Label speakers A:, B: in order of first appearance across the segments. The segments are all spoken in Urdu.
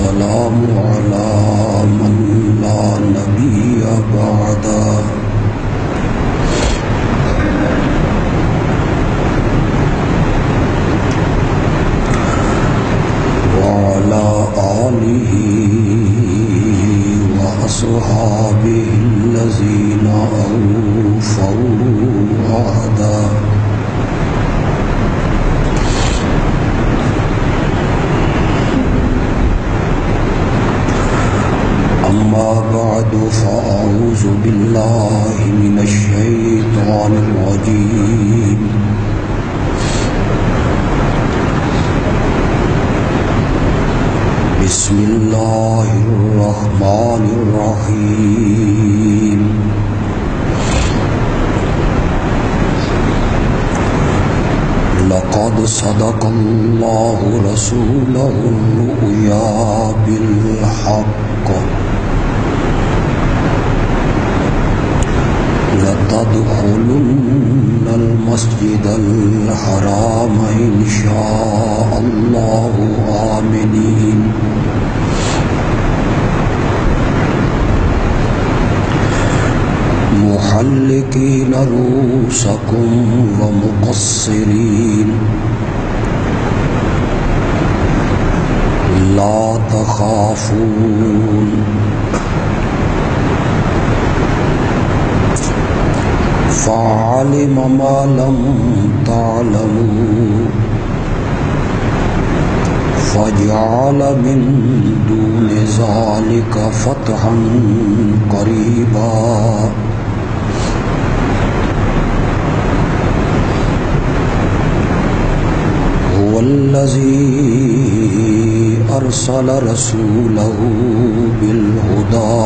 A: والسلام على من لا نبي بعده وعلى آله وأصحابه الذين أوفوا عهده أما بعد فأعوذ بالله من الشيطان الرجيم بسم الله الرحمن الرحيم لقد صدق الله رسوله الرؤيا بالحق لتدخلن المسجد الحرام إن شاء الله آمنين محلقين رؤوسكم ومقصرين لا تخافون فعلم ما لم تعلموا فجعل من دون ذلك فتحا قريبا هو الذي أرسل رسوله بالهدى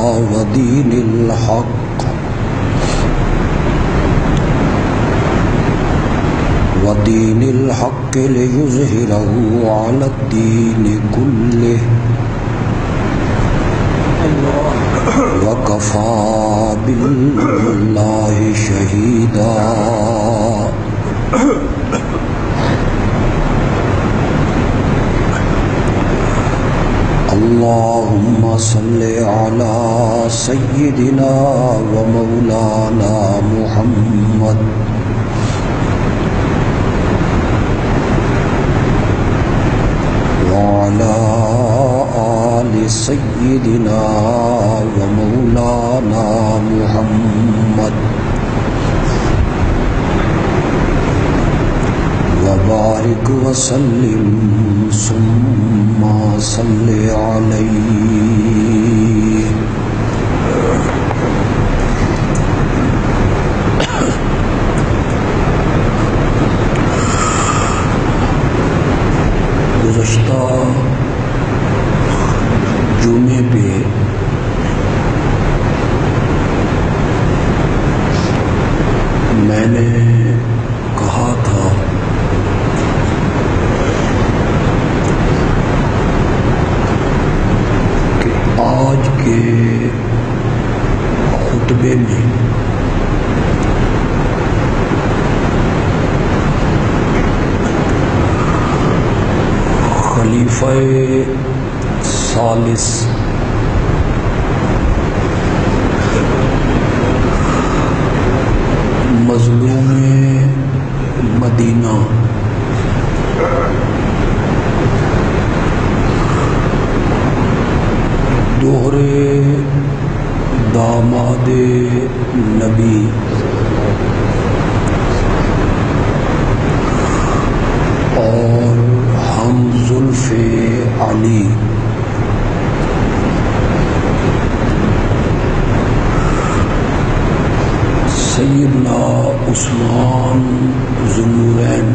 A: ودين الحق ليظهره على الدين كله وكفى بالله شهيدا اللهم صل على سيدنا ومولانا محمد وعلى آل سيدنا ومولانا محمد وبارك وسلم ثم صل عليه گزشتہ جمعے پہ میں نے کہا تھا کہ آج کے خطبے میں خلیفہ ثالث مظلوم مدینہ دوہرے داماد نبی اور ہم زلف علی سیدنا عثمان ذوالنورین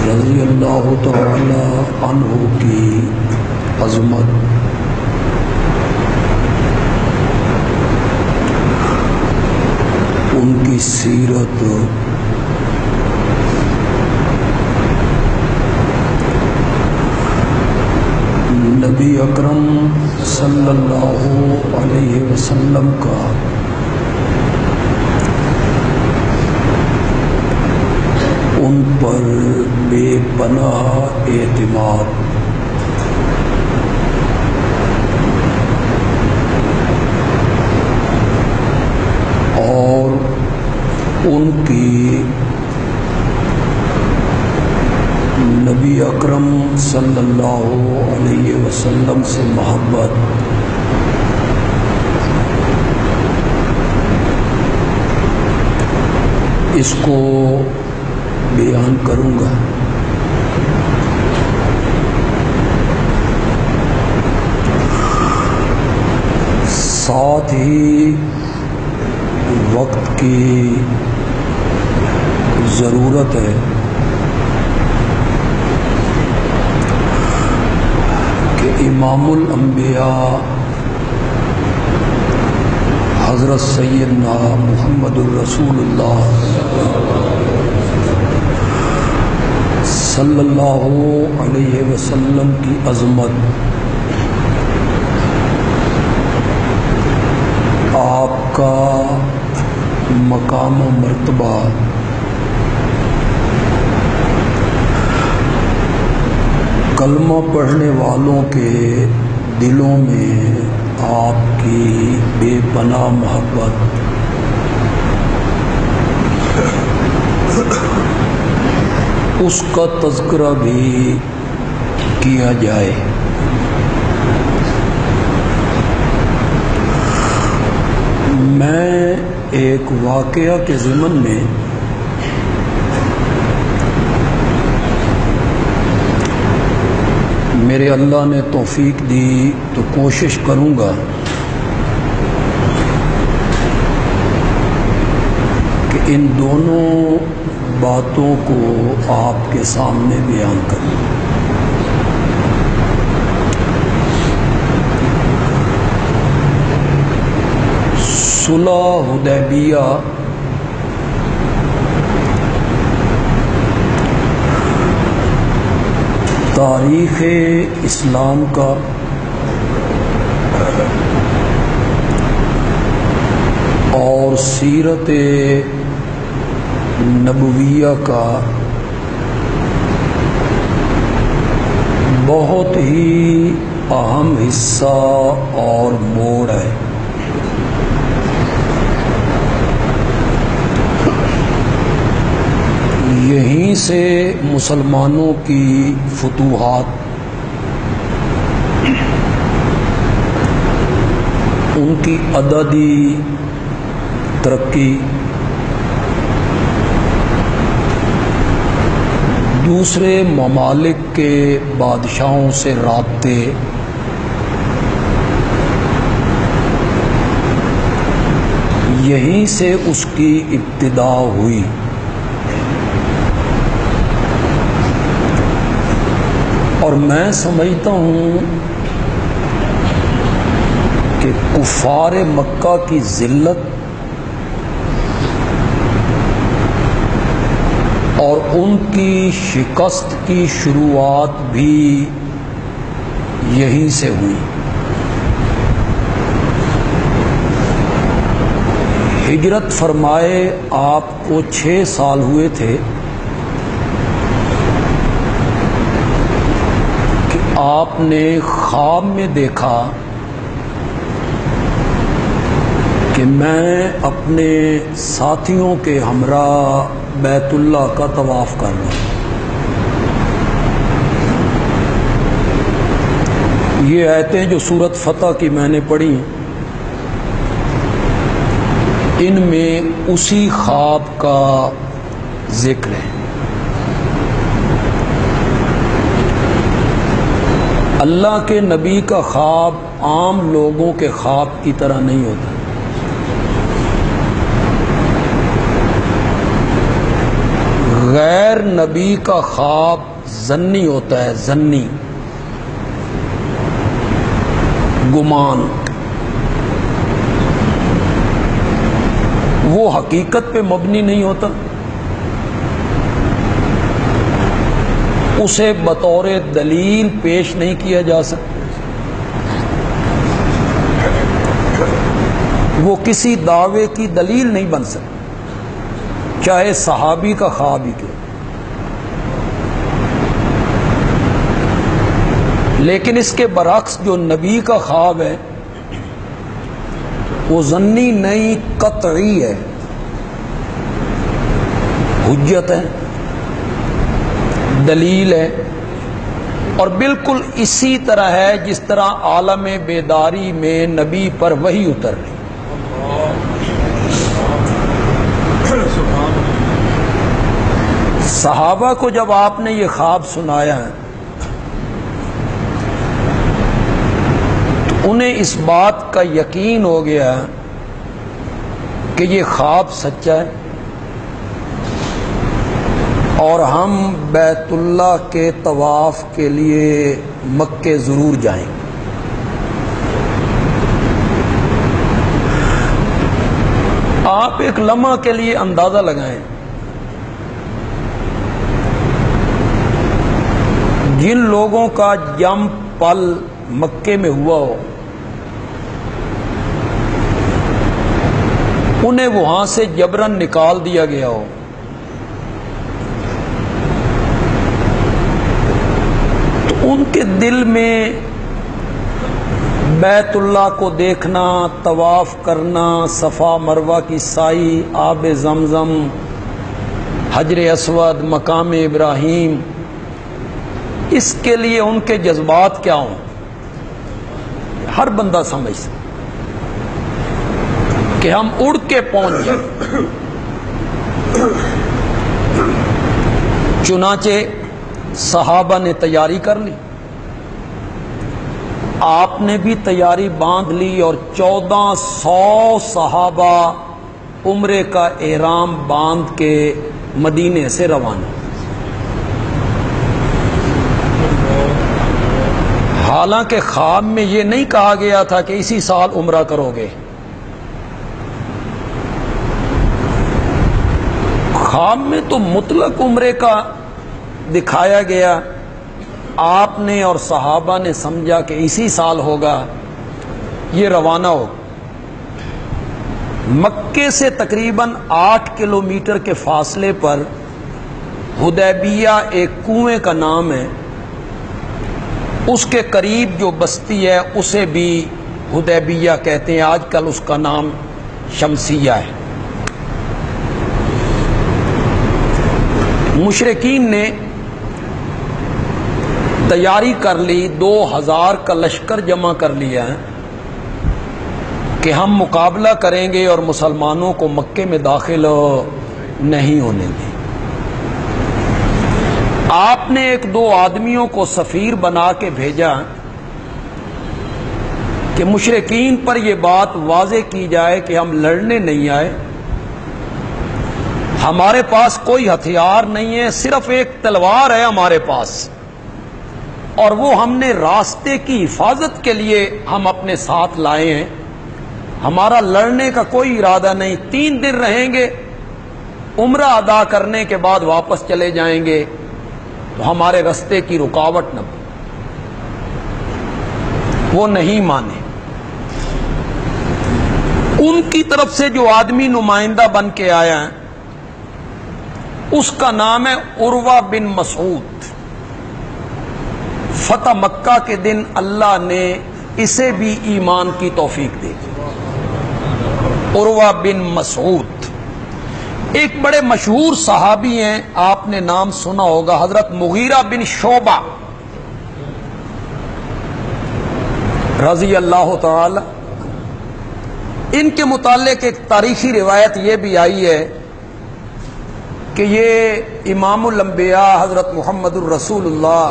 A: رضی اللہ تعالی عنہ کی عظمت ان کی سیرت نبی اکرم صلی اللہ علیہ وسلم کا ان پر بے پناہ اعتماد، اور ان کی نبی اکرم صلی اللہ علیہ وسلم سے محبت، اس کو بیان کروں گا۔ ساتھ ہی وقت کی ضرورت ہے کہ امام الانبیاء حضرت سیدنا محمد الرسول اللہ صلی اللہ علیہ وسلم کی عظمت، آپ کا مقام و مرتبہ کلمہ پڑھنے والوں کے دلوں میں آپ کی بے پناہ محبت، اس کا تذکرہ بھی کیا جائے۔ میں ایک واقعہ کے ضمن میں میرے اللہ نے توفیق دی تو کوشش کروں گا کہ ان دونوں باتوں کو آپ کے سامنے بیان کروں۔ صلح حدیبیہ تاریخ اسلام کا اور سیرت نبویہ کا بہت ہی اہم حصہ اور موڑ ہے۔ یہیں سے مسلمانوں کی فتوحات، ان کی عددی ترقی، دوسرے ممالک کے بادشاہوں سے رابطے، یہیں سے اس کی ابتدا ہوئی۔ اور میں سمجھتا ہوں کہ کفار مکہ کی ذلت اور ان کی شکست کی شروعات بھی یہیں سے ہوئی۔ ہجرت فرمائے آپ کو 6 سال ہوئے تھے کہ آپ نے خواب میں دیکھا کہ میں اپنے ساتھیوں کے ہمراہ بیت اللہ کا طواف کر رہا ہوں۔ یہ آیتیں جو سورۃ فتح کی میں نے پڑھی، ان میں اسی خواب کا ذکر ہے۔ اللہ کے نبی کا خواب عام لوگوں کے خواب کی طرح نہیں ہوتا۔ غیر نبی کا خواب ظنی ہوتا ہے، ظنی، گمان، وہ حقیقت پہ مبنی نہیں ہوتا، اسے بطور دلیل پیش نہیں کیا جا سکتا، وہ کسی دعوے کی دلیل نہیں بن سکتا، چاہے صحابی کا خواب ہی کیوں۔ لیکن اس کے برعکس جو نبی کا خواب ہے وہ ظنی نہیں، قطعی ہے، حجت ہے، دلیل ہے، اور بالکل اسی طرح ہے جس طرح عالم بیداری میں نبی پر وحی اتر رہی۔ صحابہ کو جب آپ نے یہ خواب سنایا ہے تو انہیں اس بات کا یقین ہو گیا کہ یہ خواب سچا ہے اور ہم بیت اللہ کے طواف کے لیے مکے ضرور جائیں گے۔ آپ ایک لمحہ کے لیے اندازہ لگائیں، جن لوگوں کا جم پل مکے میں ہوا ہو انہیں وہاں سے جبرن نکال دیا گیا ہو، تو ان کے دل میں بیت اللہ کو دیکھنا، طواف کرنا، صفا مروہ کی سائی، آب زمزم، حجر اسود، مقام ابراہیم، اس کے لیے ان کے جذبات کیا ہوں ہر بندہ سمجھ سکتا کہ ہم اڑ کے پہنچ جائیں۔ چنانچہ صحابہ نے تیاری کر لی، آپ نے بھی تیاری باندھ لی، اور 1400 صحابہ عمرے کا احرام باندھ کے مدینے سے روانہ۔ حالانکہ خواب میں یہ نہیں کہا گیا تھا کہ اسی سال عمرہ کرو گے، خواب میں تو مطلق عمرے کا دکھایا گیا، آپ نے اور صحابہ نے سمجھا کہ اسی سال ہوگا، یہ روانہ ہو۔ مکے سے تقریباً 8 کلومیٹر کے فاصلے پر حدیبیہ ایک کنویں کا نام ہے، اس کے قریب جو بستی ہے اسے بھی حدیبیہ کہتے ہیں، آج کل اس کا نام شمسیہ ہے۔ مشرکین نے تیاری کر لی، 2000 کا لشکر جمع کر لیا ہے کہ ہم مقابلہ کریں گے اور مسلمانوں کو مکے میں داخل نہیں ہونے دیں۔ آپ نے 1-2 آدمیوں کو سفیر بنا کے بھیجا کہ مشرکین پر یہ بات واضح کی جائے کہ ہم لڑنے نہیں آئے، ہمارے پاس کوئی ہتھیار نہیں ہے، صرف ایک تلوار ہے ہمارے پاس، اور وہ ہم نے راستے کی حفاظت کے لیے ہم اپنے ساتھ لائے ہیں، ہمارا لڑنے کا کوئی ارادہ نہیں، 3 دن رہیں گے، عمرہ ادا کرنے کے بعد واپس چلے جائیں گے، تو ہمارے راستے کی رکاوٹ نہ بنے۔ وہ نہیں مانے۔ ان کی طرف سے جو آدمی نمائندہ بن کے آیا ہے اس کا نام ہے عروہ بن مسعود۔ فتح مکہ کے دن اللہ نے اسے بھی ایمان کی توفیق دی۔ عروہ بن مسعود ایک بڑے مشہور صحابی ہیں، آپ نے نام سنا ہوگا، حضرت مغیرہ بن شعبہ رضی اللہ تعالی۔ ان کے متعلق ایک تاریخی روایت یہ بھی آئی ہے کہ یہ امام الانبیاء حضرت محمد الرسول اللہ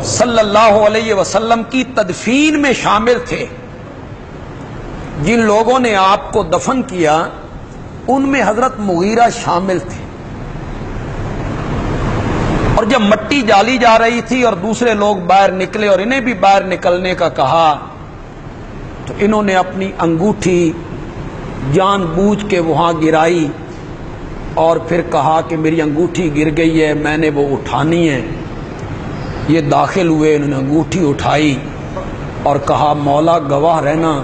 A: صلی اللہ علیہ وسلم کی تدفین میں شامل تھے۔ جن لوگوں نے آپ کو دفن کیا ان میں حضرت مغیرہ شامل تھے، اور جب مٹی ڈالی جا رہی تھی اور دوسرے لوگ باہر نکلے اور انہیں بھی باہر نکلنے کا کہا تو انہوں نے اپنی انگوٹھی جان بوجھ کے وہاں گرائی اور پھر کہا کہ میری انگوٹھی گر گئی ہے، میں نے وہ اٹھانی ہے۔ یہ داخل ہوئے، انہوں نے انگوٹھی اٹھائی اور کہا مولا گواہ رہنا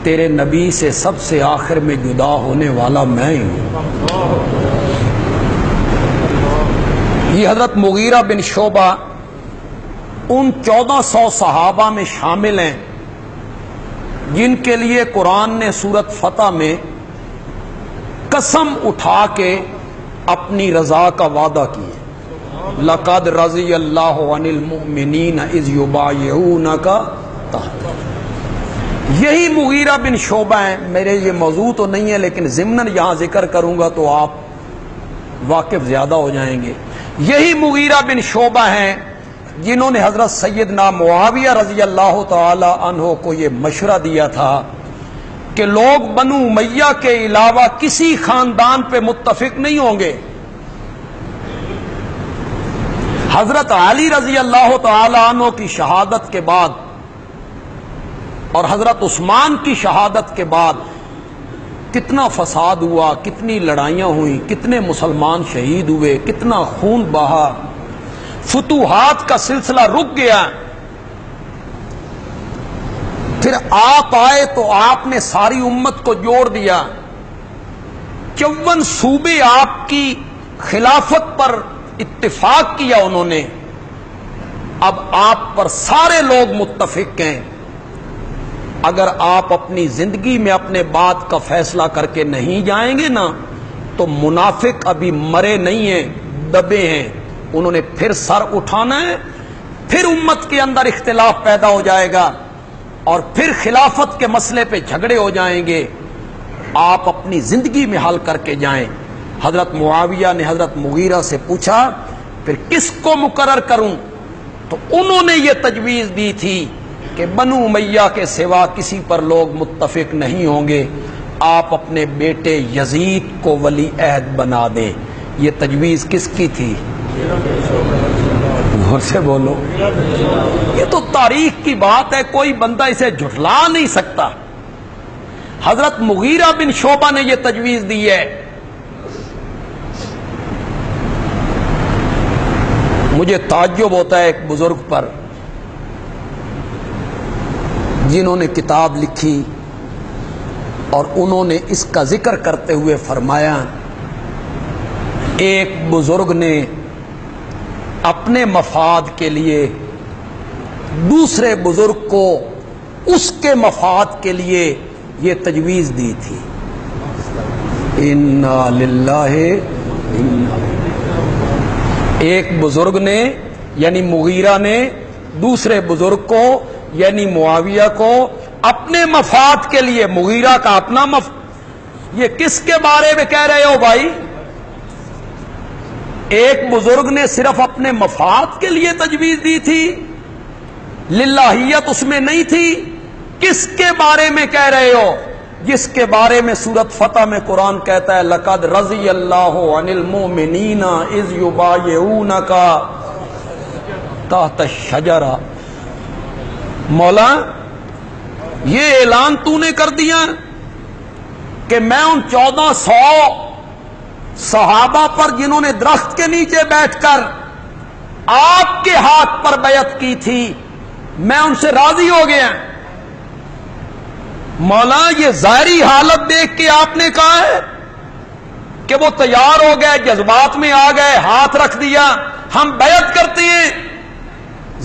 A: تیرے نبی سے سب سے آخر میں جدا ہونے والا میں ہی ہوں۔ یہ حضرت مغیرہ بن شعبہ ان 1400 صحابہ میں شامل ہیں جن کے لیے قرآن نے سورت فتح میں قسم اٹھا کے اپنی رضا کا وعدہ کیا. لقد رضی اللہ عن المؤمنین اذ یبایعونک تحت. یہی مغیرہ بن شعبہ ہیں. میرے یہ موضوع تو نہیں ہے لیکن ضمناً یہاں ذکر کروں گا تو آپ واقف زیادہ ہو جائیں گے. یہی مغیرہ بن شعبہ ہیں جنہوں نے حضرت سیدنا معاویہ رضی اللہ تعالی عنہ کو یہ مشورہ دیا تھا کہ لوگ بنو امیہ کے علاوہ کسی خاندان پہ متفق نہیں ہوں گے. حضرت علی رضی اللہ تعالی عنہ کی شہادت کے بعد اور حضرت عثمان کی شہادت کے بعد کتنا فساد ہوا، کتنی لڑائیاں ہوئیں، کتنے مسلمان شہید ہوئے، کتنا خون بہا، فتوحات کا سلسلہ رک گیا. پھر آپ آئے تو آپ نے ساری امت کو جوڑ دیا. 54 صوبے آپ کی خلافت پر اتفاق کیا انہوں نے. اب آپ پر سارے لوگ متفق ہیں. اگر آپ اپنی زندگی میں اپنے بات کا فیصلہ کر کے نہیں جائیں گے نا تو منافق ابھی مرے نہیں ہیں، دبے ہیں. انہوں نے پھر سر اٹھانا ہے، پھر امت کے اندر اختلاف پیدا ہو جائے گا اور پھر خلافت کے مسئلے پہ جھگڑے ہو جائیں گے. آپ اپنی زندگی میں حل کر کے جائیں. حضرت معاویہ نے حضرت مغیرہ سے پوچھا پھر کس کو مقرر کروں؟ تو انہوں نے یہ تجویز دی تھی کہ بنو امیہ کے سوا کسی پر لوگ متفق نہیں ہوں گے، آپ اپنے بیٹے یزید کو ولی عہد بنا دیں. یہ تجویز کس کی تھی؟ غور سے بولو. یہ تو تاریخ کی بات ہے، کوئی بندہ اسے جھٹلا نہیں سکتا. حضرت مغیرہ بن شعبہ نے یہ تجویز دی ہے. مجھے تعجب ہوتا ہے ایک بزرگ پر جنہوں نے کتاب لکھی اور انہوں نے اس کا ذکر کرتے ہوئے فرمایا ایک بزرگ نے اپنے مفاد کے لیے دوسرے بزرگ کو اس کے مفاد کے لیے یہ تجویز دی تھی. انا للہ ایک بزرگ نے یعنی مغیرہ نے دوسرے بزرگ کو یعنی معاویہ کو اپنے مفاد کے لیے، مغیرہ کا اپنا یہ کس کے بارے میں کہہ رہے ہو بھائی؟ ایک بزرگ نے صرف اپنے مفاد کے لیے تجویز دی تھی، للہیت اس میں نہیں تھی. کس کے بارے میں کہہ رہے ہو؟ جس کے بارے میں سورت فتح میں قرآن کہتا ہے لقد رضی اللہ عن المؤمنین اذ یبایعونک تحت الشجرہ. مولا یہ اعلان تو نے کر دیا کہ میں ان 1400 صحابہ پر جنہوں نے درخت کے نیچے بیٹھ کر آپ کے ہاتھ پر بیعت کی تھی میں ان سے راضی ہو گیا. مولا یہ ظاہری حالت دیکھ کے آپ نے کہا ہے کہ وہ تیار ہو گئے، جذبات میں آ گئے، ہاتھ رکھ دیا ہم بیعت کرتے ہیں.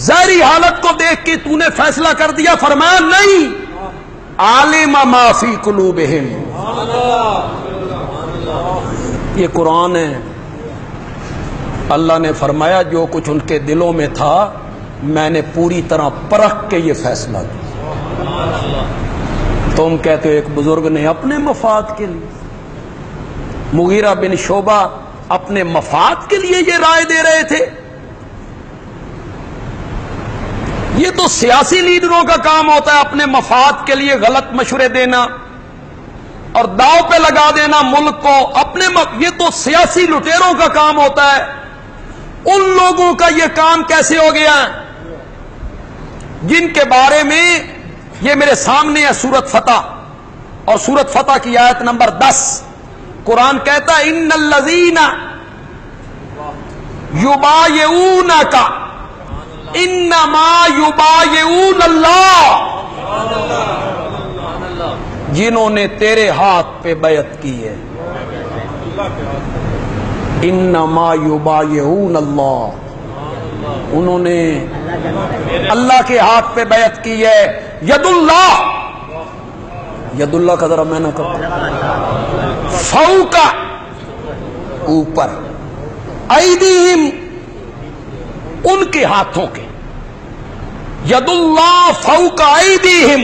A: ظاہری حالت کو دیکھ کے تو نے فیصلہ کر دیا. فرمایا نہیں، عالم ما فی قلوبہم. یہ قرآن ہے. اللہ نے فرمایا جو کچھ ان کے دلوں میں تھا میں نے پوری طرح پرکھ کے یہ فیصلہ کیا. تم کہتے ہو ایک بزرگ نے اپنے مفاد کے لیے، مغیرہ بن شعبہ اپنے مفاد کے لیے یہ رائے دے رہے تھے. یہ تو سیاسی لیڈروں کا کام ہوتا ہے اپنے مفاد کے لیے غلط مشورے دینا اور داؤ پہ لگا دینا ملک کو اپنے یہ تو سیاسی لٹیروں کا کام ہوتا ہے. ان لوگوں کا یہ کام کیسے ہو گیا جن کے بارے میں یہ میرے سامنے ہے سورت فتح اور سورت فتح کی آیت نمبر 10. قرآن کہتا ہے ان الذین یبایعونک انما یبایعون اللہ. جنہوں نے تیرے ہاتھ پہ بیعت کی ہے انما یبایعون اللہ. انہوں نے اللہ کے ہاتھ پہ بیعت کی ہے. ید اللہ کا ذرا میں نہ کرتا فوق اوپر ایدیہم ان کے ہاتھوں کے. ید اللہ فوق ایدیہم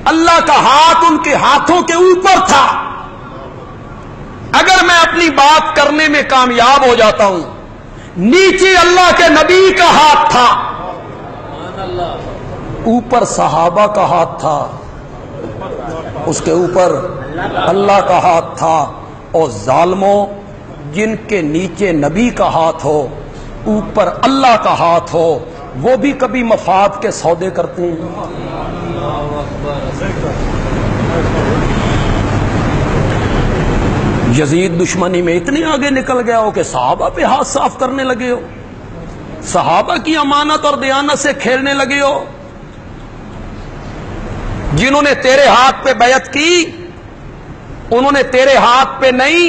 A: اللہ کا ہاتھ ان کے ہاتھوں کے اوپر تھا. اگر میں اپنی بات کرنے میں کامیاب ہو جاتا ہوں نیچے اللہ کے نبی کا ہاتھ تھا اوپر صحابہ کا ہاتھ تھا اس کے اوپر اللہ کا ہاتھ تھا. اور ظالموں جن کے نیچے نبی کا ہاتھ ہو اوپر اللہ کا ہاتھ ہو وہ بھی کبھی مفاد کے سودے کرتے ہیں. یزید دشمنی میں اتنے آگے نکل گیا ہو کہ صحابہ پہ ہاتھ صاف کرنے لگے ہو, صحابہ کی امانت اور دیانت سے کھیلنے لگے ہو. جنہوں نے تیرے ہاتھ پہ بیعت کی انہوں نے تیرے ہاتھ پہ نہیں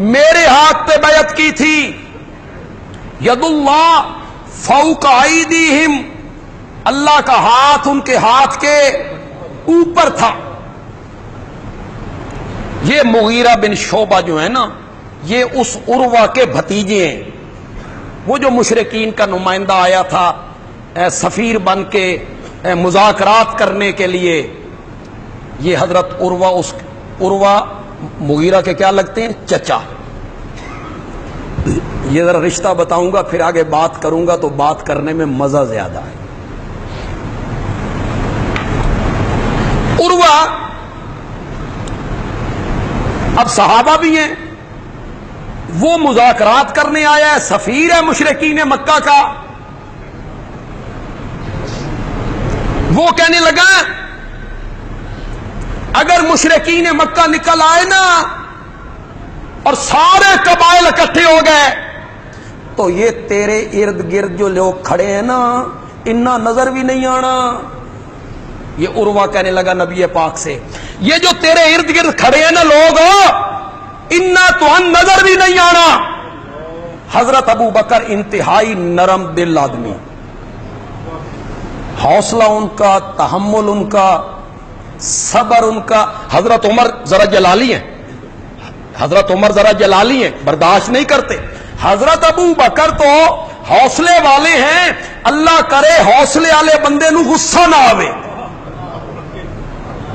A: میرے ہاتھ پہ بیعت کی تھی. ید اللہ فوق ایدیہم اللہ کا ہاتھ ان کے ہاتھ کے اوپر تھا. یہ مغیرہ بن شعبہ جو ہے نا یہ اس عروہ کے بھتیجے ہیں. وہ جو مشرکین کا نمائندہ آیا تھا سفیر بن کے مذاکرات کرنے کے لیے, یہ حضرت عروہ مغیرہ کے کیا لگتے ہیں چچا. یہ ذرا رشتہ بتاؤں گا پھر آگے بات کروں گا تو بات کرنے میں مزہ زیادہ ہے. عروہ اب صحابہ بھی ہیں, وہ مذاکرات کرنے آیا ہے, سفیر ہے مشرکین مکہ کا. وہ کہنے لگا اگر مشرکین مکہ نکل آئے نا اور سارے قبائل اکٹھے ہو گئے تو یہ تیرے ارد گرد جو لوگ کھڑے ہیں نا انہا نظر بھی نہیں آنا. یہ عروہ کہنے لگا نبی پاک سے یہ جو تیرے ارد گرد کھڑے ہیں نا لوگ انہا تو نظر بھی نہیں آنا. حضرت ابو بکر انتہائی نرم دل آدمی, حوصلہ ان کا, تحمل ان کا, صبر ان کا. حضرت عمر ذرا جلالی ہیں, حضرت عمر ذرا جلالی ہیں, برداشت نہیں کرتے. حضرت ابو بکر تو حوصلے والے ہیں, اللہ کرے حوصلے والے بندے نو غصہ نہ آوے.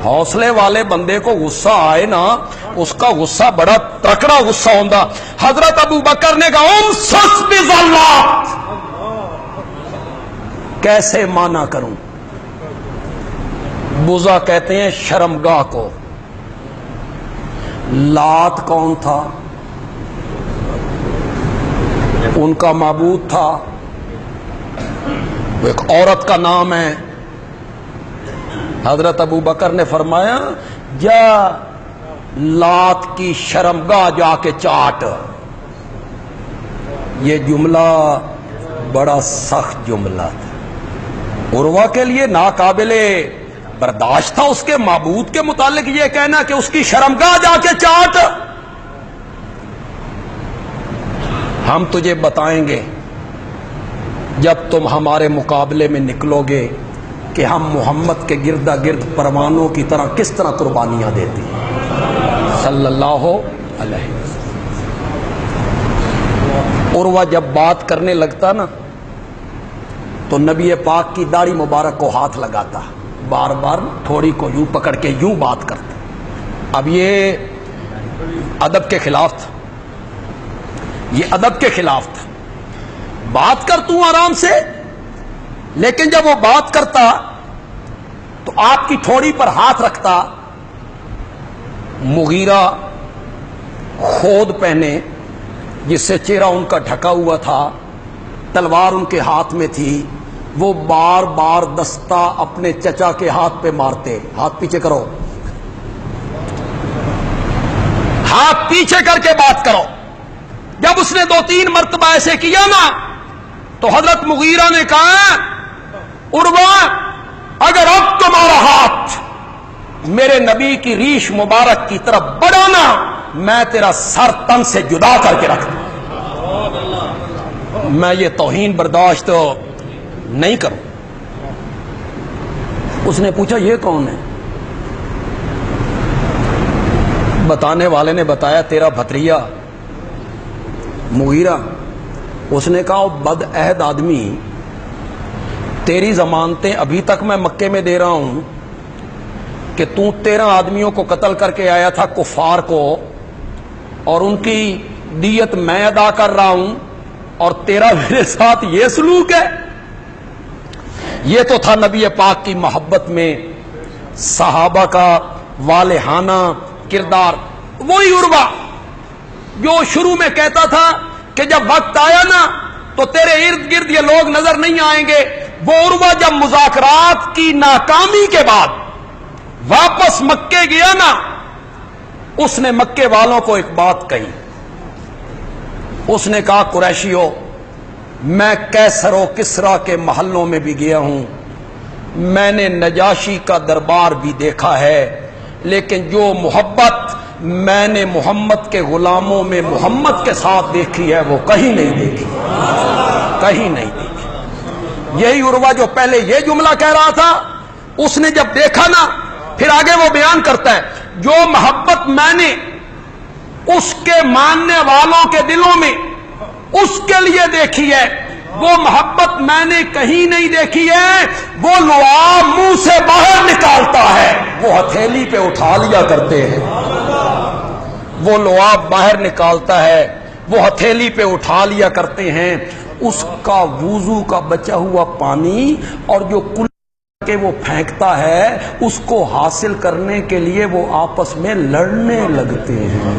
A: حوصلے والے بندے کو غصہ آئے نا اس کا غصہ بڑا تکڑا غصہ ہوندا. حضرت ابو بکر نے کہا امسس بذلات, کیسے مانا کروں. بزا کہتے ہیں شرمگاہ کو. لات کون تھا؟ ان کا معبود تھا, وہ ایک عورت کا نام ہے. حضرت ابو بکر نے فرمایا جا لات کی شرمگاہ جا کے چاٹ. یہ جملہ بڑا سخت جملہ تھا, عروہ کے لیے ناقابل برداشت تھا اس کے معبود کے متعلق یہ کہنا کہ اس کی شرمگاہ جا کے چاٹ. ہم تجھے بتائیں گے جب تم ہمارے مقابلے میں نکلو گے کہ ہم محمد کے گردا گرد پروانوں کی طرح کس طرح قربانیاں دیتے ہیں صلی اللہ علیہ وسلم. عروہ جب بات کرنے لگتا نا تو نبی پاک کی داڑھی مبارک کو ہاتھ لگاتا, بار بار تھوڑی کو یوں پکڑ کے یوں بات کرتا. اب یہ ادب کے خلاف تھا, یہ ادب کے خلاف تھا. بات کر تو آرام سے, لیکن جب وہ بات کرتا تو آپ کی تھوڑی پر ہاتھ رکھتا. مغیرہ خود پہنے جس سے چہرہ ان کا ڈھکا ہوا تھا, تلوار ان کے ہاتھ میں تھی, وہ بار بار دستہ اپنے چچا کے ہاتھ پہ مارتے. ہاتھ پیچھے کرو, ہاتھ پیچھے کر کے بات کرو. جب اس نے 2-3 مرتبہ ایسے کیا نا تو حضرت مغیرہ نے کہا عروہ اگر اب تمہارا ہاتھ میرے نبی کی ریش مبارک کی طرف بڑھانا میں تیرا سر تن سے جدا کر کے رکھ دوں. میں یہ توہین برداشت نہیں کروں۔ اس نے پوچھا یہ کون ہے؟ بتانے والے نے بتایا تیرا بھتریا مغیرہ۔ اس نے کہا بد عہد آدمی، تیری ضمانتیں ابھی تک میں مکے میں دے رہا ہوں کہ تو 13 آدمیوں کو قتل کر کے آیا تھا کفار کو، اور ان کی دیت میں ادا کر رہا ہوں، اور تیرا میرے ساتھ یہ سلوک ہے؟ یہ تو تھا نبی پاک کی محبت میں صحابہ کا والہانہ کردار۔ وہی عروہ جو شروع میں کہتا تھا کہ جب وقت آیا نا تو تیرے ارد گرد یہ لوگ نظر نہیں آئیں گے، وہ عروہ جب مذاکرات کی ناکامی کے بعد واپس مکے گیا نا، اس نے مکے والوں کو ایک بات کہی۔ اس نے کہا قریشیو، میں کیسر و کسرا کے محلوں میں بھی گیا ہوں، میں نے نجاشی کا دربار بھی دیکھا ہے، لیکن جو محبت میں نے محمد کے غلاموں میں محمد کے ساتھ دیکھی ہے وہ کہیں نہیں دیکھی، کہیں نہیں دیکھی۔ یہی عروہ جو پہلے یہ جملہ کہہ رہا تھا، اس نے جب دیکھا نا، پھر آگے وہ بیان کرتا ہے جو محبت میں نے اس کے ماننے والوں کے دلوں میں اس کے لیے دیکھی ہے، وہ محبت میں نے کہیں نہیں دیکھی ہے۔ وہ لعاب منہ سے باہر نکالتا ہے، وہ ہتھیلی پہ اٹھا لیا کرتے ہیں۔ وہ لعاب باہر نکالتا ہے، وہ ہتھیلی پہ اٹھا لیا کرتے ہیں۔ اس کا وضو کا بچا ہوا پانی اور جو کل کہ وہ پھینکتا ہے، اس کو حاصل کرنے کے لیے وہ آپس میں لڑنے لگتے ہیں،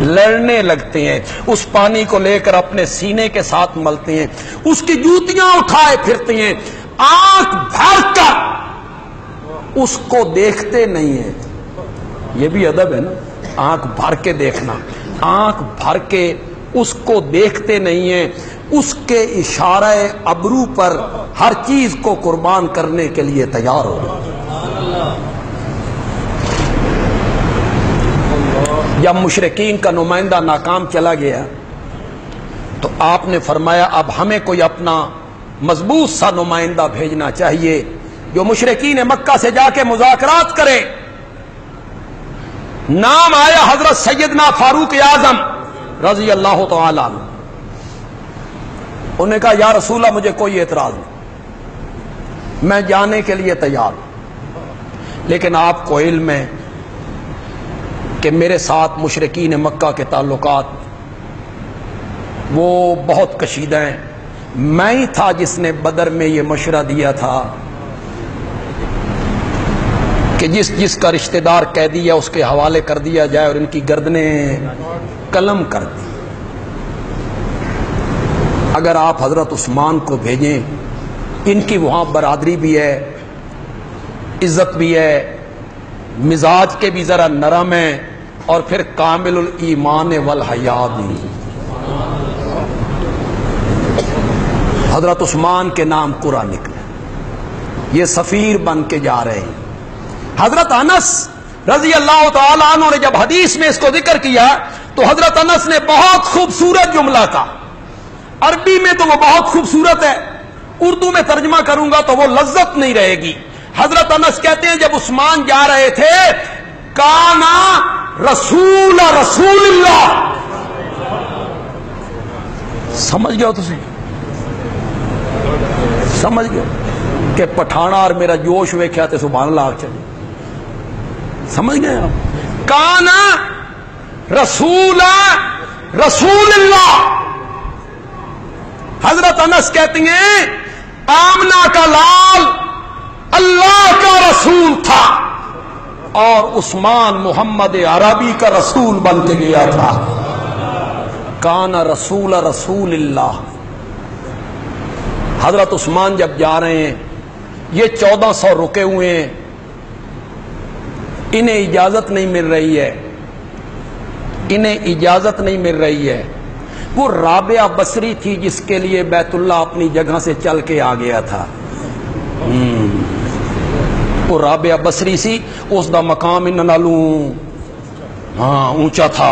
A: لڑنے لگتے ہیں۔ اس پانی کو لے کر اپنے سینے کے ساتھ ملتے ہیں، اس کی جوتیاں اٹھائے پھرتے ہیں، آنکھ بھر کر اس کو دیکھتے نہیں ہیں۔ یہ بھی ادب ہے نا، آنکھ بھر کے دیکھنا، آنکھ بھر کے اس کو دیکھتے نہیں ہیں، اس کے اشارہ ابرو پر ہر چیز کو قربان کرنے کے لیے تیار ہو۔ جب مشرکین کا نمائندہ ناکام چلا گیا تو آپ نے فرمایا اب ہمیں کوئی اپنا مضبوط سا نمائندہ بھیجنا چاہیے جو مشرکین مکہ سے جا کے مذاکرات کرے۔ نام آیا حضرت سیدنا فاروق اعظم رضی اللہ تعالی عنہ۔ انہوں نے کہا یا رسول اللہ مجھے کوئی اعتراض نہیں، میں جانے کے لیے تیار ہوں، لیکن آپ کو علم ہے کہ میرے ساتھ مشرکین مکہ کے تعلقات وہ بہت کشیدہ ہیں۔ میں ہی تھا جس نے بدر میں یہ مشورہ دیا تھا کہ جس کا رشتہ دار قیدی ہے اس کے حوالے کر دیا جائے اور ان کی گردنیں قلم کر دی۔ اگر آپ حضرت عثمان کو بھیجیں، ان کی وہاں برادری بھی ہے، عزت بھی ہے، مزاج کے بھی ذرا نرم ہے، اور پھر کامل الایمان والحیا بھی۔ حضرت عثمان کے نام قرآن نکلے، یہ سفیر بن کے جا رہے ہیں۔ حضرت انس رضی اللہ تعالی عنہ نے جب حدیث میں اس کو ذکر کیا تو حضرت انس نے بہت خوبصورت جملہ کہا۔ عربی میں تو وہ بہت خوبصورت ہے، اردو میں ترجمہ کروں گا تو وہ لذت نہیں رہے گی۔ حضرت انس کہتے ہیں جب عثمان جا رہے تھے، کانا رسول اللہ، سمجھ گئے ہو تسی؟ سمجھ گئے کہ پٹھانا اور میرا جوش ویکھیا تے سبحان اللہ آگ چلے، سمجھ گئے آپ؟ کانا رسول اللہ۔ حضرت انس کہتے ہیں آمنہ کا لال اللہ کا رسول تھا اور عثمان محمد عربی کا رسول بن کے گیا تھا۔ کانا رسول اللہ۔ حضرت عثمان جب جا رہے ہیں، یہ 1400 رکے ہوئے ہیں، انہیں اجازت نہیں مل رہی ہے، انہیں اجازت نہیں مل رہی ہے۔ وہ رابعہ بصری تھی جس کے لیے بیت اللہ اپنی جگہ سے چل کے آ گیا تھا۔ وہ رابعہ بصری سی، اس دا مقام ان نالوں اونچا تھا،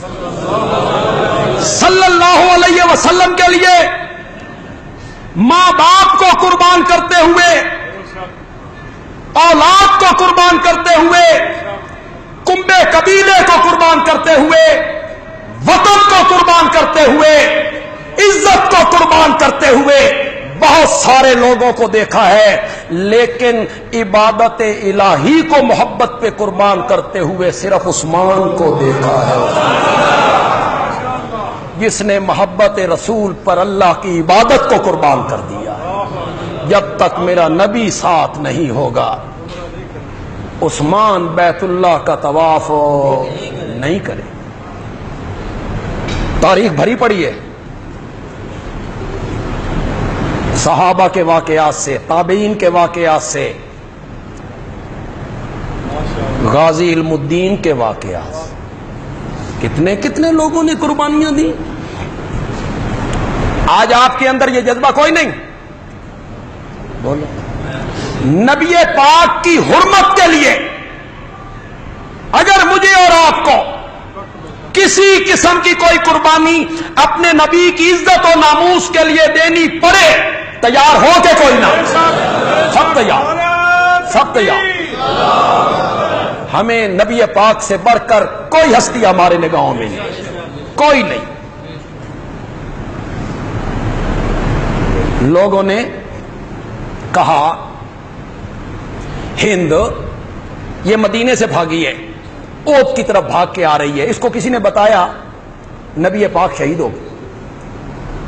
A: صلی اللہ علیہ وسلم کے لیے ماں باپ کو قربان کرتے ہوئے، اولاد کو قربان کرتے ہوئے، کنبے قبیلے کو قربان کرتے ہوئے، وطن کو قربان کرتے ہوئے، عزت کو قربان کرتے ہوئے بہت سارے لوگوں کو دیکھا ہے، لیکن عبادت الہی کو محبت پہ قربان کرتے ہوئے صرف عثمان کو دیکھا ہے، جس نے محبت رسول پر اللہ کی عبادت کو قربان کر دیا۔ جب تک میرا نبی ساتھ نہیں ہوگا عثمان بیت اللہ کا طواف نہیں کرے۔ تاریخ بھری پڑی ہے صحابہ کے واقعات سے، تابعین کے واقعات سے، غازی علم الدین کے واقعات سے، کتنے کتنے لوگوں نے قربانیاں دی۔ آج آپ کے اندر یہ جذبہ کوئی نہیں؟ بولو۔ نبی پاک کی حرمت کے لیے اگر مجھے اور آپ کو کسی قسم کی کوئی قربانی اپنے نبی کی عزت و ناموس کے لیے دینی پڑے، تیار ہو کے کوئی نہ، سب تیار، سب تیار۔ ہمیں نبی پاک سے بڑھ کر کوئی ہستی ہمارے نگاہوں میں نہیں، کوئی نہیں۔ لوگوں نے کہا ہند یہ مدینے سے بھاگی ہے، اودھ کی طرف بھاگ کے آ رہی ہے، اس کو کسی نے بتایا نبی پاک شہید ہو گئے،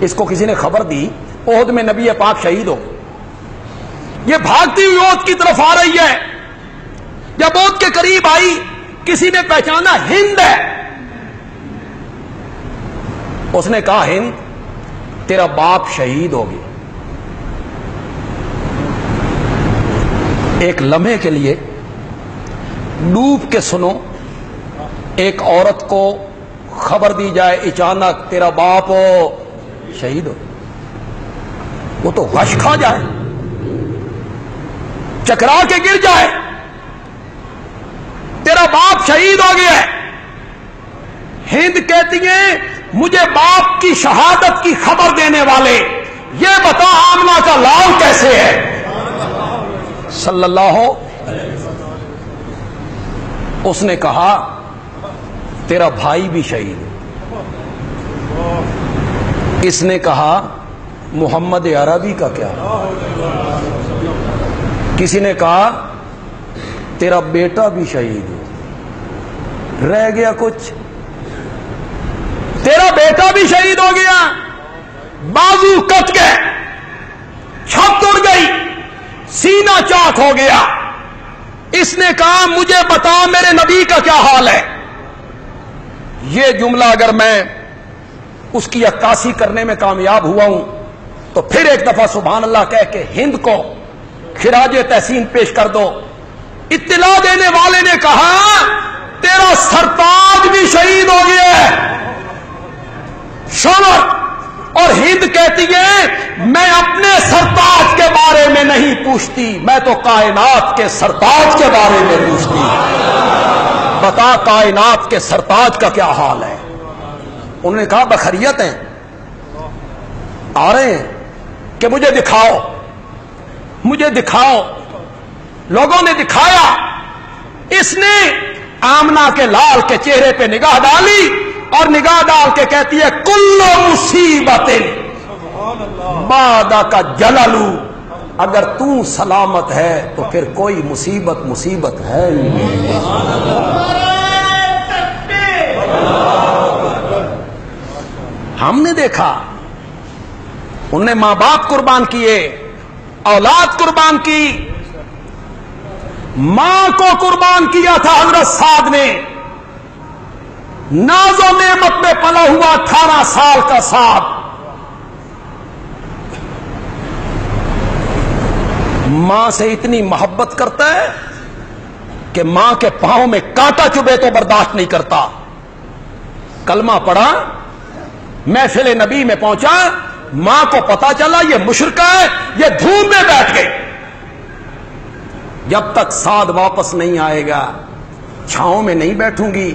A: اس کو کسی نے خبر دی اودھ میں نبی پاک شہید ہو گئے، یہ بھاگتی ہوئی اودھ کی طرف آ رہی ہے۔ جب اودھ کے قریب آئی کسی نے پہچانا ہند ہے، اس نے کہا ہند تیرا باپ شہید ہو گیا۔ ایک لمحے کے لیے ڈوب کے سنو، ایک عورت کو خبر دی جائے اچانک تیرا باپ شہید ہو، وہ تو غش کھا جائے، چکرا کے گر جائے، تیرا باپ شہید ہو گیا ہے۔ ہند کہتی ہیں مجھے باپ کی شہادت کی خبر دینے والے یہ بتا آمنہ کا لال کیسے ہے؟ صلی اللہ ہو۔ اس نے کہا تیرا بھائی بھی شہید ہے۔ اس نے کہا محمد عربی کا کیا؟ کسی نے کہا تیرا بیٹا بھی شہید ہے۔ رہ گیا کچھ؟ تیرا بیٹا بھی شہید ہو گیا، بازو کٹ گئے، چھت اڑ گئی، سینہ چاک ہو گیا۔ اس نے کہا مجھے بتا میرے نبی کا کیا حال ہے؟ یہ جملہ اگر میں اس کی عکاسی کرنے میں کامیاب ہوا ہوں تو پھر ایک دفعہ سبحان اللہ کہہ کے ہند کو خراج تحسین پیش کر دو۔ اطلاع دینے والے نے کہا تیرا سرتاج بھی شہید ہو گیا ہے۔ شمر اور ہند کہتی ہے میں اپنے سرتاج کے بارے میں نہیں پوچھتی، میں تو کائنات کے سرتاج کے بارے میں پوچھتی۔ بتا کائنات کے سرتاج کا کیا حال ہے؟ انہوں نے کہا بخیریت ہیں، آ رہے ہیں کہ مجھے دکھاؤ، مجھے دکھاؤ۔ لوگوں نے دکھایا، اس نے آمنہ کے لال کے چہرے پہ نگاہ ڈالی اور نگاہ ڈال کے کہتی ہے کل مصیبت بعد کا جللو، اگر تو سلامت ہے تو پھر کوئی مصیبت ہے ہی نہیں۔ ہم نے دیکھا انہوں نے ماں باپ قربان کیے، اولاد قربان کی، ماں کو قربان کیا تھا حضرت سعد نے، ناز و نعمت میں پلا ہوا 18 سال کا سعد، ماں سے اتنی محبت کرتا ہے کہ ماں کے پاؤں میں کانٹا چبھے تو برداشت نہیں کرتا۔ کلمہ پڑھا، محفل نبی میں پہنچا، ماں کو پتا چلا یہ مشرکہ ہے، یہ دھوم میں بیٹھ گئی۔ جب تک سعد واپس نہیں آئے گا چھاؤں میں نہیں بیٹھوں گی،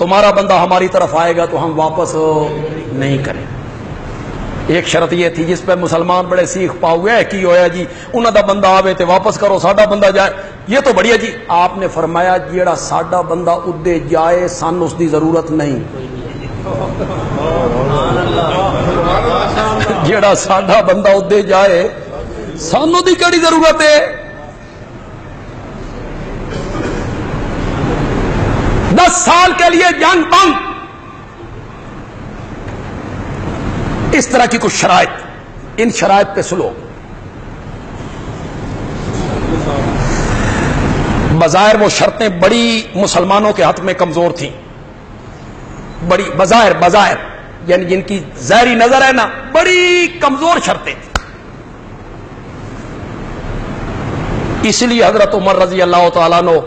A: تمہارا بندہ ہماری طرف آئے گا تو ہم واپس نہیں کریں. ایک شرط یہ تھی جس پہ مسلمان بڑے سیکھ پاؤ کی ہویا جی انہوں دا بندہ آوے تے واپس کرو, ساڈا بندہ جائے, یہ تو بڑھیا جی. آپ نے فرمایا جیڑا ساڈا بندہ ادے جائے سان اس دی ضرورت نہیں, جیڑا ساڈا بندہ ادے جائے سانو دی کیڑی ضرورت ہے. 10 سال کے لیے جنگ بند, اس طرح کی کچھ شرائط, ان شرائط پہ سلو. بظاہر وہ شرطیں بڑی مسلمانوں کے ہاتھ میں کمزور تھیں, بڑی بظاہر یعنی جن کی ظاہری نظر ہے نا بڑی کمزور شرطیں تھیں. اس لیے حضرت عمر رضی اللہ تعالیٰ عنہ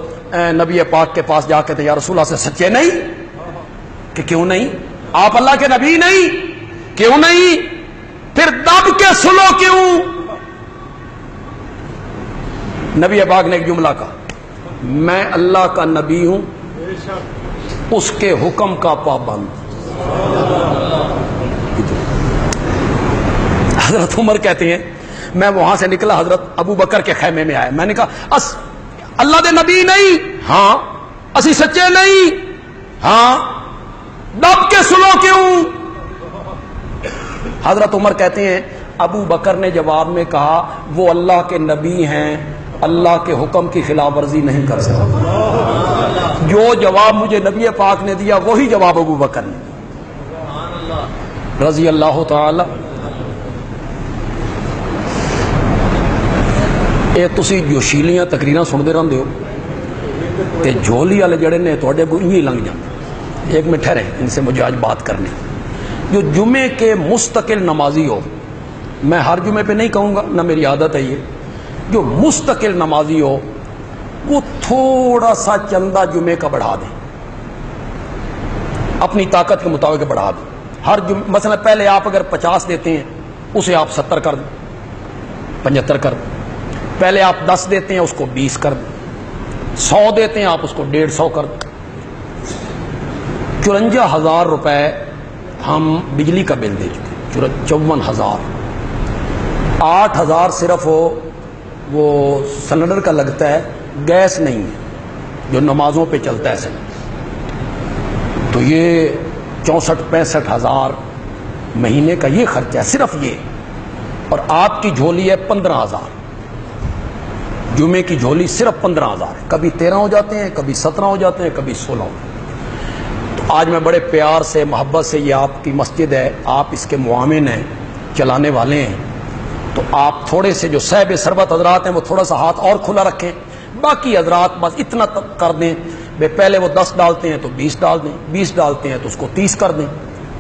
A: نبی پاک کے پاس جا کے یا رسول اللہ سے سچے نہیں کہ کیوں نہیں, آپ اللہ کے نبی نہیں, کیوں نہیں, پھر دب کے سلو کیوں. نبی پاک نے ایک جملہ کہا, میں اللہ کا نبی ہوں اس کے حکم کا پابند. حضرت عمر کہتے ہیں میں وہاں سے نکلا, حضرت ابو بکر کے خیمے میں آیا, میں نے کہا اللہ دے نبی نہیں, ہاں اسی سچے نہیں, ہاں دب کے سلو کیوں. حضرت عمر کہتے ہیں ابو بکر نے جواب میں کہا وہ اللہ کے نبی ہیں, اللہ کے حکم کی خلاف ورزی نہیں کر سکتے. جو جواب مجھے نبی پاک نے دیا وہی جواب ابو بکر نے رضی اللہ تعالی. یہ تسی جوشیلیاں تقریراں سنتے رہتے ہو تے جھولی والے جڑے نے تواڈے کو ہی لنگ جاندے. ایک منٹ ٹھہرے, ان سے مجھے آج بات کرنی. جو جمعے کے مستقل نمازی ہو, میں ہر جمعے پہ نہیں کہوں گا, نہ میری عادت ہے یہ, جو مستقل نمازی ہو وہ تھوڑا سا چندہ جمعے کا بڑھا دیں, اپنی طاقت کے مطابق بڑھا دیں. ہر جمعے مثلا پہلے آپ اگر 50 دیتے ہیں اسے آپ 70 کر دیں, 75 کر دیں. پہلے آپ 10 دیتے ہیں اس کو 20 کر دیں. 100 دیتے ہیں آپ اس کو 150 کر دیں. 54,000 روپے ہم بجلی کا بل دے چکے, 54,000. 8,000 صرف وہ سلنڈر کا لگتا ہے, گیس نہیں ہے جو نمازوں پہ چلتا ہے سلنڈر. تو یہ 64-65,000 مہینے کا یہ خرچہ ہے صرف یہ. اور آپ کی جھولی ہے 15,000, جمعے کی جھولی صرف 15,000. کبھی 13 ہو جاتے ہیں, کبھی 17 ہو جاتے ہیں, کبھی 16 ہو جاتے ہیں. تو آج میں بڑے پیار سے محبت سے, یہ آپ کی مسجد ہے, آپ اس کے معاون ہیں, چلانے والے ہیں, تو آپ تھوڑے سے جو صاحب ثروت حضرات ہیں وہ تھوڑا سا ہاتھ اور کھلا رکھیں. باقی حضرات بس اتنا کر دیں, پہلے وہ 10 ڈالتے ہیں تو 20 ڈال دیں, 20 ڈالتے ہیں تو اس کو 30 کر دیں,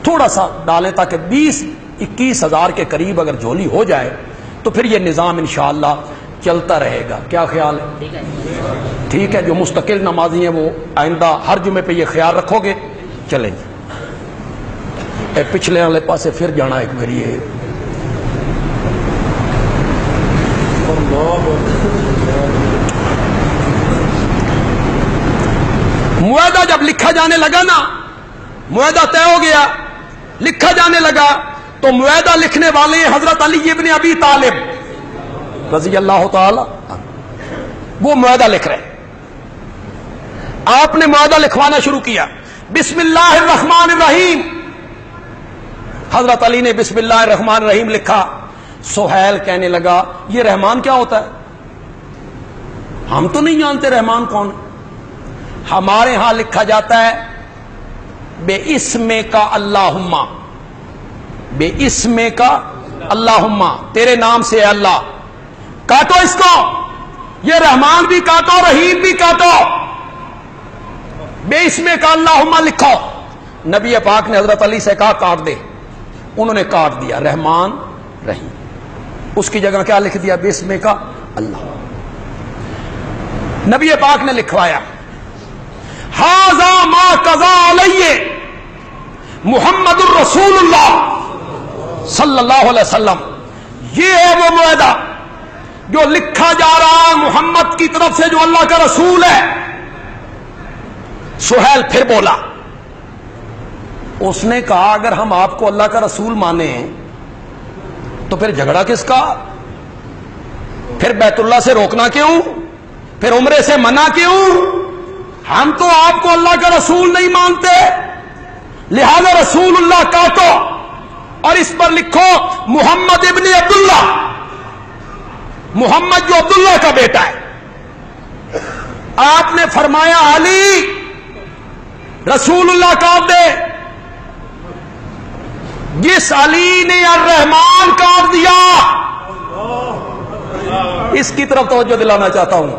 A: تھوڑا سا ڈالیں تاکہ 20-21,000 کے قریب اگر جھولی ہو جائے تو پھر یہ نظام انشاءاللہ چلتا رہے گا. کیا خیال ہے؟ ٹھیک ہے. جو مستقل نمازی ہیں وہ آئندہ ہر جمعے پہ یہ خیال رکھو گے. چلیں پچھلے والے پاسے پھر جانا ایک میری ہے. معاہدہ جب لکھا جانے لگا نا, معاہدہ طے ہو گیا, لکھا جانے لگا, تو معاہدہ لکھنے والے حضرت علی ابن ابی طالب رضی اللہ تعالی, وہ معاہدہ لکھ رہے. آپ نے معاہدہ لکھوانا شروع کیا, بسم اللہ الرحمن الرحیم. حضرت علی نے بسم اللہ الرحمن الرحیم لکھا. سہیل کہنے لگا یہ رحمان کیا ہوتا ہے, ہم تو نہیں جانتے رحمان کون. ہمارے ہاں لکھا جاتا ہے بے اسم کا اللہم, بے اسم کا اللہم, تیرے نام سے اے اللہ. کاٹو اس کو, یہ رحمان بھی کاٹو, رحیم بھی کاٹو, بے اسم کا اللہم لکھو. نبی پاک نے حضرت علی سے کہا کاٹ دے, انہوں نے کاٹ دیا رحمان رحیم. اس کی جگہ کیا لکھ دیا, بے اسم کا اللہ. نبی پاک نے لکھوایا ھذا ما قضا علیہ محمد الرسول اللہ صلی اللہ علیہ وسلم. یہ ہے وہ معاہدہ جو لکھا جا رہا ہے محمد کی طرف سے جو اللہ کا رسول ہے. سہیل پھر بولا اس نے کہا اگر ہم آپ کو اللہ کا رسول مانیں تو پھر جھگڑا کس کا؟ پھر بیت اللہ سے روکنا کیوں؟ پھر عمرے سے منع کیوں؟ ہم تو آپ کو اللہ کا رسول نہیں مانتے، لہذا رسول اللہ کاٹو اور اس پر لکھو محمد ابن عبداللہ، محمد جو عبداللہ کا بیٹا ہے۔ آپ نے فرمایا علی رسول اللہ کاٹ دے، جس علی نے الرحمان کاٹ دیا، اس کی طرف توجہ دلانا چاہتا ہوں،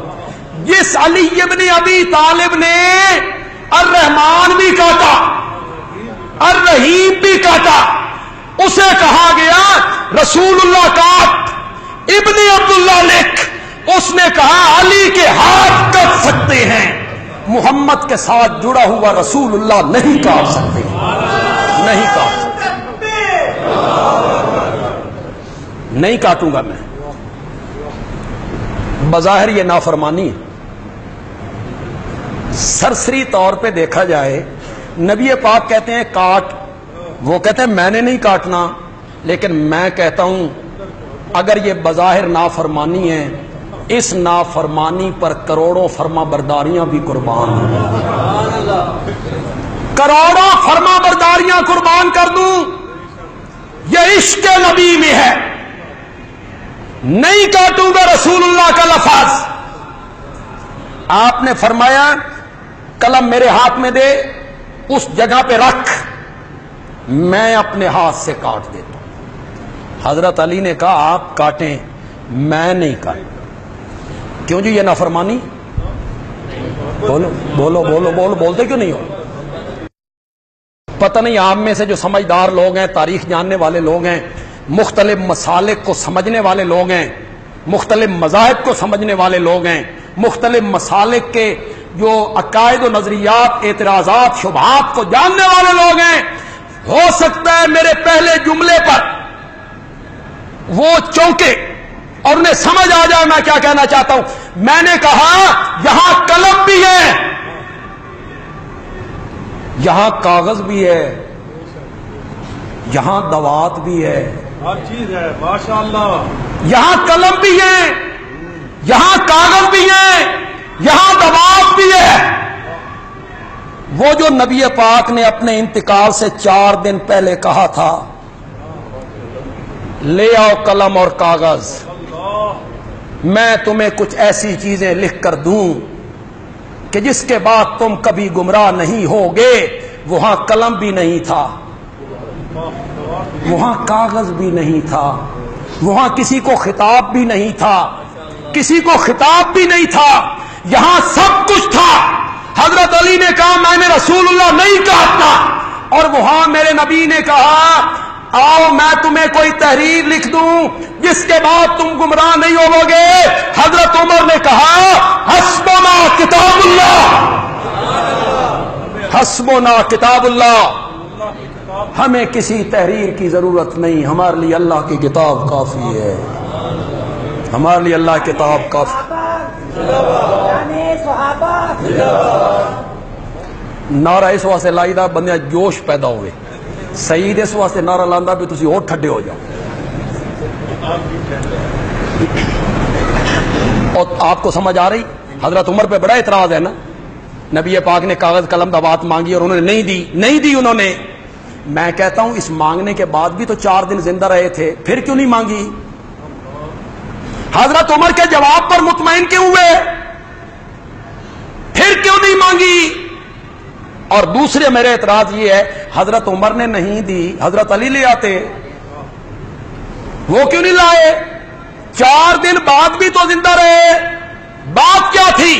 A: جس علی ابن ابی طالب نے الرحمان بھی کاٹا، الرحیم بھی کاٹا، اسے کہا گیا رسول اللہ کاٹ، ابن عبداللہ لکھ۔ اس نے کہا علی کے ہاتھ کٹ سکتے ہیں، محمد کے ساتھ جڑا ہوا رسول اللہ نہیں کاٹ سکتے، نہیں کاٹ سکتے، نہیں کاٹوں گا میں۔ بظاہر یہ نافرمانی ہے، سرسری طور پہ دیکھا جائے نبی پاک کہتے ہیں کاٹ، وہ کہتے ہیں میں نے نہیں کاٹنا، لیکن میں کہتا ہوں اگر یہ بظاہر نافرمانی ہے، اس نافرمانی پر کروڑوں فرما برداریاں بھی قربان ہوں، کروڑوں فرما برداریاں قربان کر دوں، یہ عشق نبی میں ہے۔ نہیں کاٹوں گا رسول اللہ کا لفظ۔ آپ نے فرمایا قلم میرے ہاتھ میں دے، اس جگہ پہ رکھ، میں اپنے ہاتھ سے کاٹ دیتا ہوں۔ حضرت علی نے کہا آپ کاٹیں، میں نہیں کاٹوں۔ کیوں جی؟ یہ نافرمانی؟ بولو بولو بولو بولو، بولتے کیوں نہیں ہو؟ پتہ نہیں آپ میں سے جو سمجھدار لوگ ہیں، تاریخ جاننے والے لوگ ہیں، مختلف مسالک کو سمجھنے والے لوگ ہیں، مختلف مذاہب کو سمجھنے والے لوگ ہیں، مختلف مسالک کے جو عقائد و نظریات، اعتراضات، شبہات کو جاننے والے لوگ ہیں، ہو سکتا ہے میرے پہلے جملے پر وہ چونکے اور انہیں سمجھ آ جائے میں کیا کہنا چاہتا ہوں۔ میں نے کہا یہاں قلم بھی ہے، یہاں کاغذ بھی ہے، یہاں دوات بھی ہے،
B: ہر چیز ہے، ماشاءاللہ۔
A: یہاں قلم بھی ہے، یہاں کاغذ بھی ہے، یہاں دوات بھی ہے۔ وہ جو نبی پاک نے اپنے انتقال سے 4 دن پہلے کہا تھا لے آؤ قلم اور کاغذ، میں تمہیں کچھ ایسی چیزیں لکھ کر دوں کہ جس کے بعد تم کبھی گمراہ نہیں ہوگے، وہاں قلم بھی نہیں تھا، وہاں کاغذ بھی نہیں تھا، وہاں کسی کو خطاب بھی نہیں تھا، کسی کو خطاب بھی نہیں تھا، یہاں سب کچھ تھا۔ حضرت علی نے کہا میں نے رسول اللہ نہیں کاٹنا، اور وہاں میرے نبی نے کہا آؤ میں تمہیں کوئی تحریر لکھ دوں جس کے بعد تم گمراہ نہیں ہوگے۔ حضرت عمر نے کہا حسبنا کتاب اللہ، حسبنا کتاب اللہ، ہمیں کسی تحریر کی ضرورت نہیں، ہمارے لیے اللہ کی کتاب کافی ہے، ہمارے لیے اللہ کی کتاب کافی۔ نعرہ اس واسطے لائی دا بندے جوش پیدا ہوئے، سعید اس واسطے نعرہ لاندا بھی تسی اور ٹھڈے ہو جاؤ۔ اور آپ کو سمجھ آ رہی؟ حضرت عمر پہ بڑا اعتراض ہے نا، نبی پاک نے کاغذ قلم دوات مانگی اور انہوں نے نہیں دی انہوں نے۔ میں کہتا ہوں اس مانگنے کے بعد بھی تو 4 دن زندہ رہے تھے، پھر کیوں نہیں مانگی؟ حضرت عمر کے جواب پر مطمئن کیوں ہوئے؟ پھر کیوں نہیں مانگی؟ اور دوسرے میرے اعتراض یہ ہے حضرت عمر نے نہیں دی، حضرت علی لے آتے، وہ کیوں نہیں لائے؟ 4 دن بعد بھی تو زندہ رہے، بات کیا تھی؟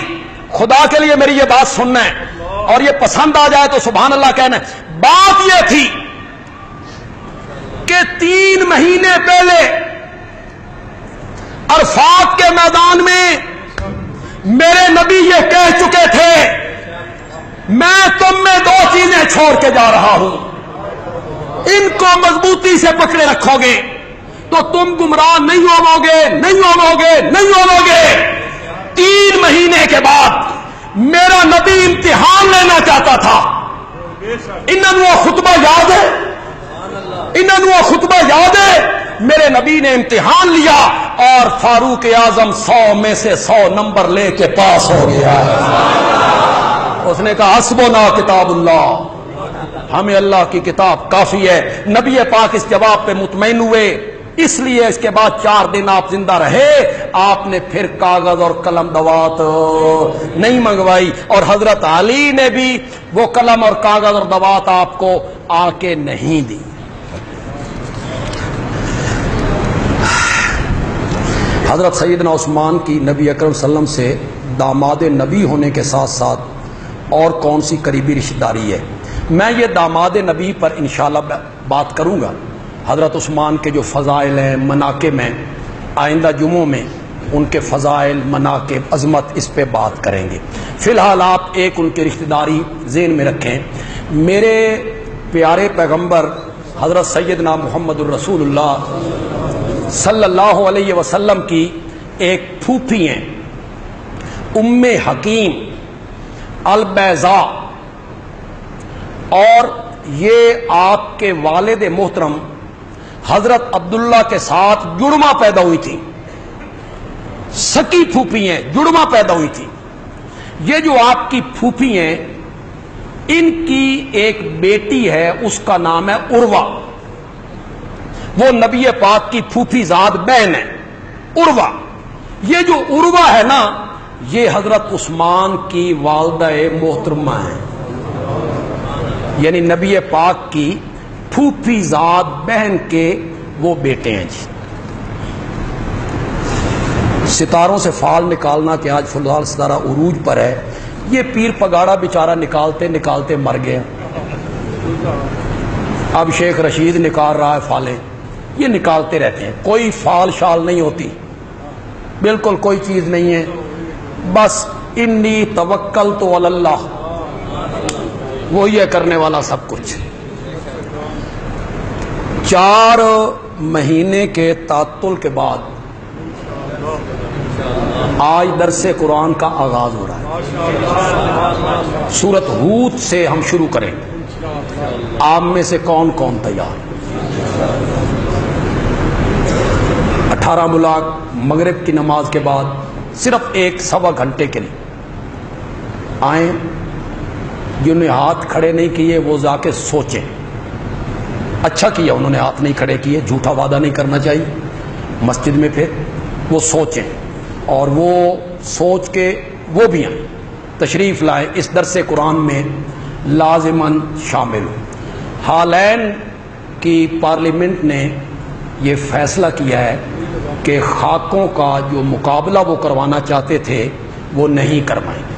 A: خدا کے لیے میری یہ بات سننا ہے اور یہ پسند آ جائے تو سبحان اللہ کہنا ہے۔ بات یہ تھی کہ 3 مہینے پہلے عرفات کے میدان میں میرے نبی یہ کہہ چکے تھے میں تم میں 2 چیزیں چھوڑ کے جا رہا ہوں، ان کو مضبوطی سے پکڑے رکھو گے تو تم گمراہ نہیں ہوگے، نہیں ہوگے، نہیں ہوگے۔ 3 مہینے کے بعد میرا نبی امتحان لینا چاہتا تھا
B: بے شک
A: انہوں خطبہ یاد ہے، انہوں خطبہ یاد ہے، میرے نبی نے امتحان لیا اور فاروق اعظم 100 میں سے 100 نمبر لے کے پاس ہو گیا ہے۔ اس نے کہا حسبنا کتاب اللہ، ہمیں اللہ کی کتاب کافی ہے۔ نبی پاک اس جواب پہ مطمئن ہوئے، اس لیے اس کے بعد 4 دن آپ زندہ رہے، آپ نے پھر کاغذ اور قلم دوات نہیں منگوائی، اور حضرت علی نے بھی وہ قلم اور کاغذ اور دوات آپ کو آ کے نہیں دی۔ حضرت سیدنا عثمان کی نبی اکرم صلی اللہ علیہ وسلم سے داماد نبی ہونے کے ساتھ ساتھ اور کون سی قریبی رشتہ داری ہے؟ میں یہ داماد نبی پر انشاءاللہ بات کروں گا۔ حضرت عثمان کے جو فضائل ہیں، مناقب ہیں، آئندہ جمعوں میں ان کے فضائل، مناقب، عظمت، اس پہ بات کریں گے۔ فی الحال آپ ایک ان کی رشتہ داری ذہن میں رکھیں۔ میرے پیارے پیغمبر حضرت سیدنا محمد الرسول اللہ صلی اللہ علیہ وسلم کی ایک پھوپھی ہیں، ام حکیم البیضاء، اور یہ آپ کے والد محترم حضرت عبداللہ کے ساتھ جڑواں پیدا ہوئی تھی، سکی پھوپھی ہیں، جڑواں پیدا ہوئی تھی۔ یہ جو آپ کی پھوپھی ہیں، ان کی ایک بیٹی ہے، اس کا نام ہے عروہ، وہ نبی پاک کی پھوپھی زاد بہن ہے عروہ۔ یہ جو عروہ ہے نا، یہ حضرت عثمان کی والدہ محترمہ ہیں، یعنی نبی پاک کی پھوپھی زاد بہن کے وہ بیٹے ہیں جی۔ ستاروں سے فال نکالنا کہ آج فی الحال ستارہ عروج پر ہے، یہ پیر پگاڑا بیچارہ نکالتے نکالتے مر گیا، اب شیخ رشید نکال رہا ہے فالیں، یہ نکالتے رہتے ہیں، کوئی فال شال نہیں ہوتی، بالکل کوئی چیز نہیں ہے، بس انی توکلت علی اللہ، وہی ہے کرنے والا سب کچھ۔ 4 مہینے کے تعطل کے بعد آج درس قرآن کا آغاز ہو رہا ہے۔ سورت ہود سے ہم شروع کریں، آپ میں سے کون کون تیار؟ 18 ملاق مغرب کی نماز کے بعد صرف 1-1.25 گھنٹے کے لیے آئیں، جنہوں نے ہاتھ کھڑے نہیں کیے وہ جا کے سوچیں۔ اچھا کیا انہوں نے ہاتھ نہیں کھڑے کیے، جھوٹا وعدہ نہیں کرنا چاہیے مسجد میں، پھر وہ سوچیں، اور وہ سوچ کے وہ بھی آئیں، تشریف لائیں، اس درس قرآن میں لازماً شامل ہوں۔ ہالینڈ کی پارلیمنٹ نے یہ فیصلہ کیا ہے کہ خاکوں کا جو مقابلہ وہ کروانا چاہتے تھے وہ نہیں کروائیں گے۔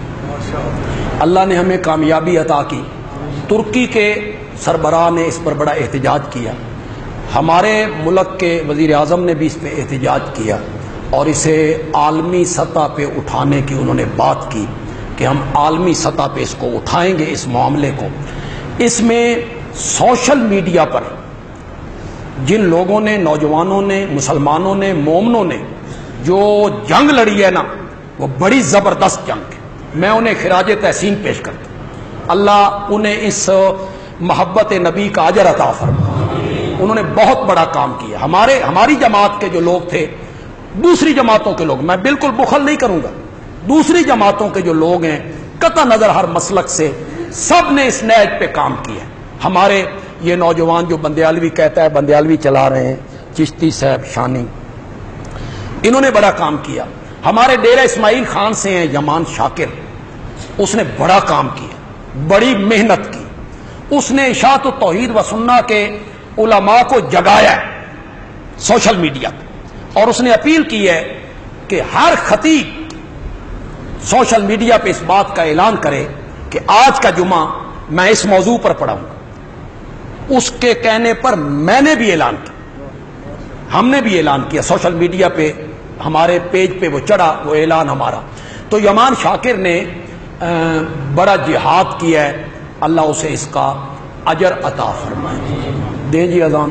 A: اللہ نے ہمیں کامیابی عطا کی، ترکی کے سربراہ نے اس پر بڑا احتجاج کیا، ہمارے ملک کے وزیر اعظم نے بھی اس پہ احتجاج کیا، اور اسے عالمی سطح پہ اٹھانے کی انہوں نے بات کی کہ ہم عالمی سطح پہ اس کو اٹھائیں گے، اس معاملے کو۔ اس میں سوشل میڈیا پر جن لوگوں نے، نوجوانوں نے، مسلمانوں نے، مومنوں نے جو جنگ لڑی ہے نا، وہ بڑی زبردست جنگ ہے، میں انہیں خراج تحسین پیش کرتا ہوں۔ اللہ انہیں اس محبت نبی کا اجر عطا فرمائے، انہوں نے بہت بڑا کام کیا۔ ہماری جماعت کے جو لوگ تھے، دوسری جماعتوں کے لوگ، میں بالکل بخل نہیں کروں گا، دوسری جماعتوں کے جو لوگ ہیں قطع نظر ہر مسلک سے، سب نے اس نہج پہ کام کیا۔ ہمارے یہ نوجوان جو بندیالوی کہتا ہے، بندیالوی چلا رہے ہیں، چشتی صاحب شانی، انہوں نے بڑا کام کیا۔ ہمارے ڈیرہ اسماعیل خان سے ہیں یمان شاکر، اس نے بڑا کام کیا، بڑی محنت کی، اس نے اشاعت التوحید و سنہ کے علماء کو جگایا سوشل میڈیا پہ، اور اس نے اپیل کی ہے کہ ہر خطیب سوشل میڈیا پہ اس بات کا اعلان کرے کہ آج کا جمعہ میں اس موضوع پر پڑھاؤں گا۔ اس کے کہنے پر میں نے بھی اعلان کیا، ہم نے بھی اعلان کیا سوشل میڈیا پہ، ہمارے پیج پہ وہ چڑھا، وہ اعلان ہمارا۔ تو یمان شاکر نے بڑا جہاد کیا ہے، اللہ اسے اس کا اجر عطا فرمائے۔ دیں جی اذان۔